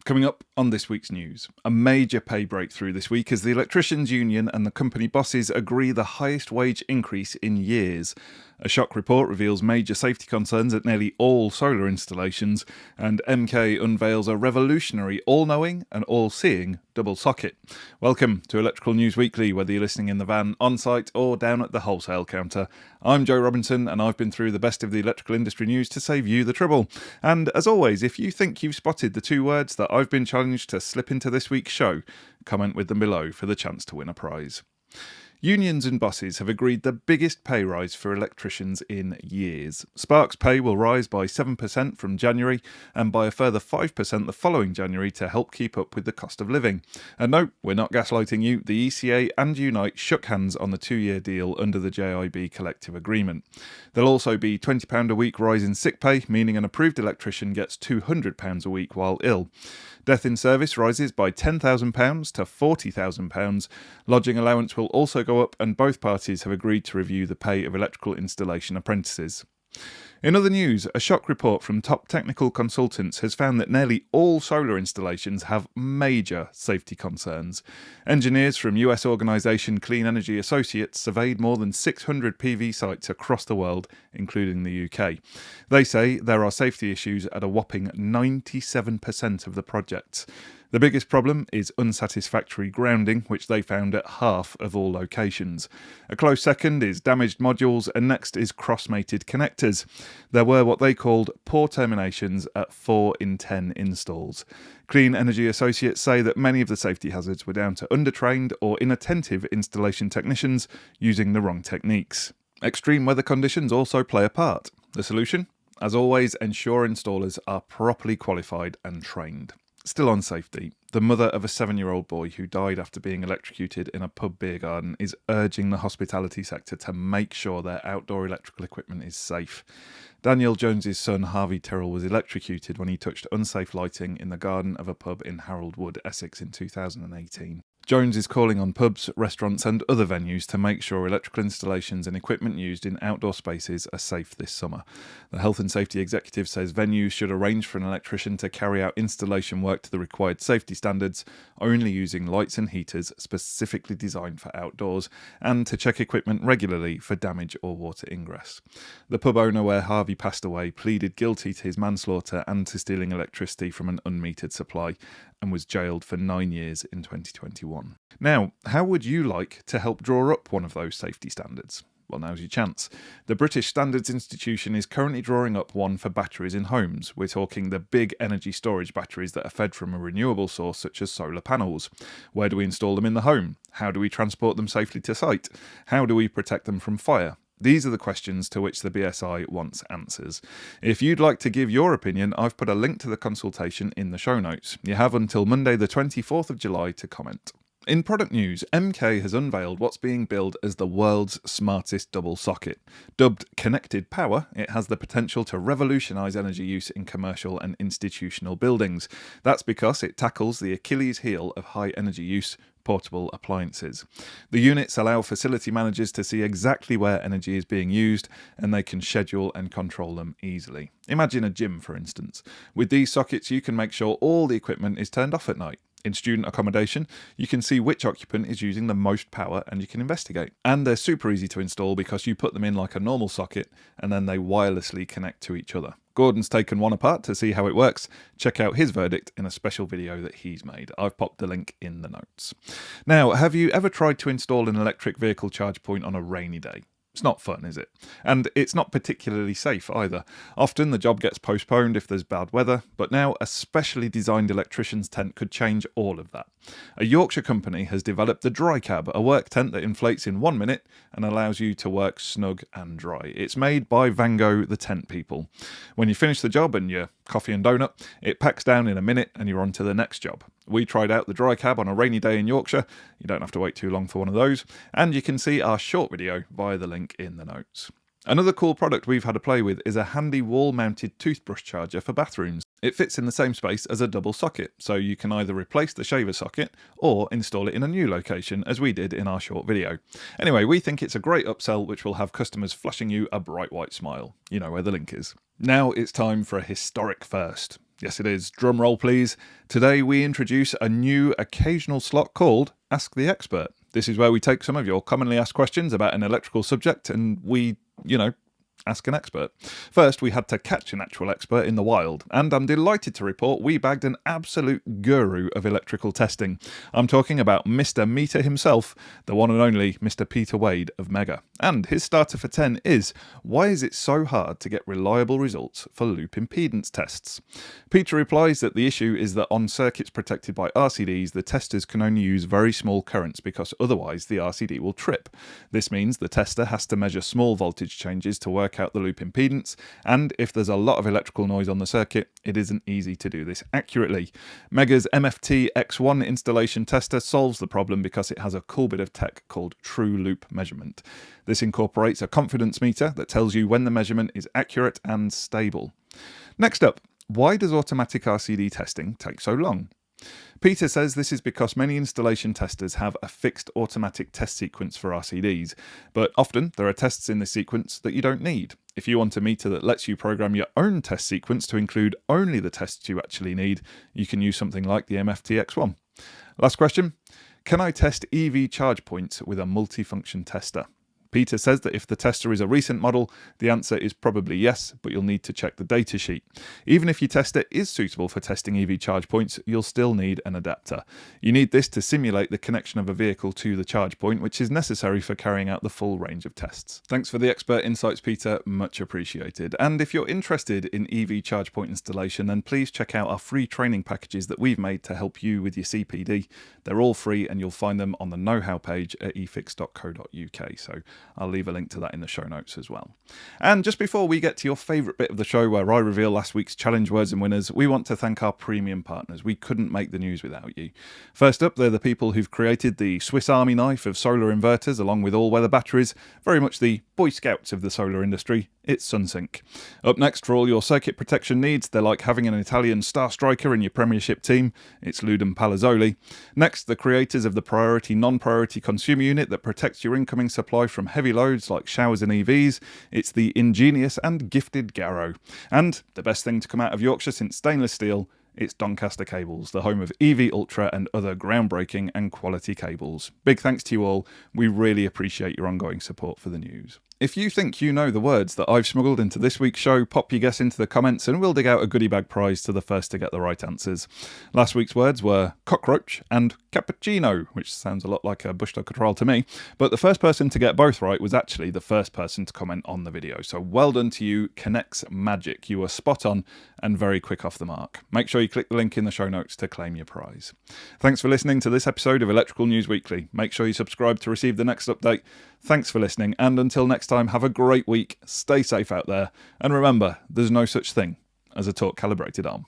Coming up on this week's news, a major pay breakthrough this week as the electricians union and the company bosses agree the highest wage increase in years. A shock report reveals major safety concerns at nearly all solar installations, and MK unveils a revolutionary all-knowing and all-seeing double socket. Welcome to Electrical News Weekly, whether you're listening in the van, on-site or down at the wholesale counter. I'm Joe Robinson and I've been through the best of the electrical industry news to save you the trouble. And as always, if you think you've spotted the two words that I've been challenged to slip into this week's show, comment with them below for the chance to win a prize. Unions and bosses have agreed the biggest pay rise for electricians in years. Sparks pay will rise by 7% from January and by a further 5% the following January to help keep up with the cost of living. And no, we're not gaslighting you. The ECA and Unite shook hands on the 2-year deal under the JIB collective agreement. There'll also be £20 a week rise in sick pay, meaning an approved electrician gets £200 a week while ill. Death in service rises by £10,000 to £40,000. Lodging allowance will also go up, and both parties have agreed to review the pay of electrical installation apprentices. In other news, a shock report from top technical consultants has found that nearly all solar installations have major safety concerns. Engineers from US organisation Clean Energy Associates surveyed more than 600 PV sites across the world, including the UK. They say there are safety issues at a whopping 97% of the projects. The biggest problem is unsatisfactory grounding, which they found at half of all locations. A close second is damaged modules, and next is cross-mated connectors. There were what they called poor terminations at 4 in 10 installs. Clean Energy Associates say that many of the safety hazards were down to undertrained or inattentive installation technicians using the wrong techniques. Extreme weather conditions also play a part. The solution? As always, ensure installers are properly qualified and trained. Still on safety, the mother of a 7-year-old boy who died after being electrocuted in a pub beer garden is urging the hospitality sector to make sure their outdoor electrical equipment is safe. Daniel Jones's son Harvey Tyrrell was electrocuted when he touched unsafe lighting in the garden of a pub in Harold Wood, Essex in 2018. Jones is calling on pubs, restaurants and other venues to make sure electrical installations and equipment used in outdoor spaces are safe this summer. The Health and Safety Executive says venues should arrange for an electrician to carry out installation work to the required safety standards, only using lights and heaters specifically designed for outdoors, and to check equipment regularly for damage or water ingress. The pub owner where Harvey passed away pleaded guilty to his manslaughter and to stealing electricity from an unmetered supply, and was jailed for 9 years in 2021. Now, how would you like to help draw up one of those safety standards? Well, now's your chance. The British Standards Institution is currently drawing up one for batteries in homes. We're talking the big energy storage batteries that are fed from a renewable source such as solar panels. Where do we install them in the home? How do we transport them safely to site? How do we protect them from fire? These are the questions to which the BSI wants answers. If you'd like to give your opinion, I've put a link to the consultation in the show notes. You have until Monday the 24th of July to comment. In product news, MK has unveiled what's being billed as the world's smartest double socket. Dubbed Connected Power, it has the potential to revolutionise energy use in commercial and institutional buildings. That's because it tackles the Achilles heel of high energy use, portable appliances. The units allow facility managers to see exactly where energy is being used, and they can schedule and control them easily. Imagine a gym, for instance. With these sockets, you can make sure all the equipment is turned off at night. In student accommodation, you can see which occupant is using the most power and you can investigate. And they're super easy to install because you put them in like a normal socket and then they wirelessly connect to each other. Gordon's taken one apart to see how it works. Check out his verdict in a special video that he's made. I've popped the link in the notes. Now, have you ever tried to install an electric vehicle charge point on a rainy day? It's not fun, is it? And it's not particularly safe either. Often the job gets postponed if there's bad weather, but now a specially designed electrician's tent could change all of that. A Yorkshire company has developed the Dry Cab, a work tent that inflates in 1 minute and allows you to work snug and dry. It's made by Vango, the tent people. When you finish the job and your coffee and donut, it packs down in a minute and you're on to the next job. We tried out the Dry Cab on a rainy day in Yorkshire. You don't have to wait too long for one of those. And you can see our short video via the link in the notes. Another cool product we've had a play with is a handy wall-mounted toothbrush charger for bathrooms. It fits in the same space as a double socket, so you can either replace the shaver socket or install it in a new location, as we did in our short video. Anyway, we think it's a great upsell which will have customers flashing you a bright white smile. You know where the link is. Now it's time for a historic first. Yes, it is. Drum roll, please. Today we introduce a new occasional slot called Ask the Expert. This is where we take some of your commonly asked questions about an electrical subject and we, ask an expert. First, we had to catch an actual expert in the wild, and I'm delighted to report we bagged an absolute guru of electrical testing. I'm talking about Mr. Meter himself, the one and only Mr. Peter Wade of Mega. And his starter for 10 is, why is it so hard to get reliable results for loop impedance tests? Peter replies that the issue is that on circuits protected by RCDs, the testers can only use very small currents because otherwise the RCD will trip. This means the tester has to measure small voltage changes to work out the loop impedance, and if there's a lot of electrical noise on the circuit, it isn't easy to do this accurately. Mega's MFT X1 installation tester solves the problem because it has a cool bit of tech called true loop measurement. This incorporates a confidence meter that tells you when the measurement is accurate and stable. Next up, why does automatic RCD testing take so long? Peter says this is because many installation testers have a fixed automatic test sequence for RCDs, but often there are tests in this sequence that you don't need. If you want a meter that lets you program your own test sequence to include only the tests you actually need, you can use something like the MFT X1. Last question, can I test EV charge points with a multifunction tester? Peter says that if the tester is a recent model, the answer is probably yes, but you'll need to check the datasheet. Even if your tester is suitable for testing EV charge points, you'll still need an adapter. You need this to simulate the connection of a vehicle to the charge point, which is necessary for carrying out the full range of tests. Thanks for the expert insights, Peter, much appreciated. And if you're interested in EV charge point installation, then please check out our free training packages that we've made to help you with your CPD. They're all free and you'll find them on the know-how page at eFIXX.co.uk. So I'll leave a link to that in the show notes as well. And just before we get to your favourite bit of the show where I reveal last week's challenge words and winners, we want to thank our premium partners. We couldn't make the news without you. First up, they're the people who've created the Swiss Army knife of solar inverters along with all-weather batteries, very much the Boy Scouts of the solar industry. It's SunSync. Up next, for all your circuit protection needs, they're like having an Italian star striker in your Premiership team. It's Ludum Palazzoli. Next, the creators of the Priority Non-Priority Consumer Unit that protects your incoming supply from heavy loads like showers and EVs. It's the ingenious and gifted Garrow. And the best thing to come out of Yorkshire since stainless steel, it's Doncaster Cables, the home of EV Ultra and other groundbreaking and quality cables. Big thanks to you all. We really appreciate your ongoing support for the news. If you think you know the words that I've smuggled into this week's show, pop your guess into the comments and we'll dig out a goodie bag prize to the first to get the right answers. Last week's words were cockroach and cappuccino, which sounds a lot like a bush tucker trial to me, but the first person to get both right was actually the first person to comment on the video. So well done to you, Connects Magic. You were spot on and very quick off the mark. Make sure you click the link in the show notes to claim your prize. Thanks for listening to this episode of Electrical News Weekly. Make sure you subscribe to receive the next update. Thanks for listening, and until next time, have a great week, stay safe out there, and remember, there's no such thing as a torque calibrated arm.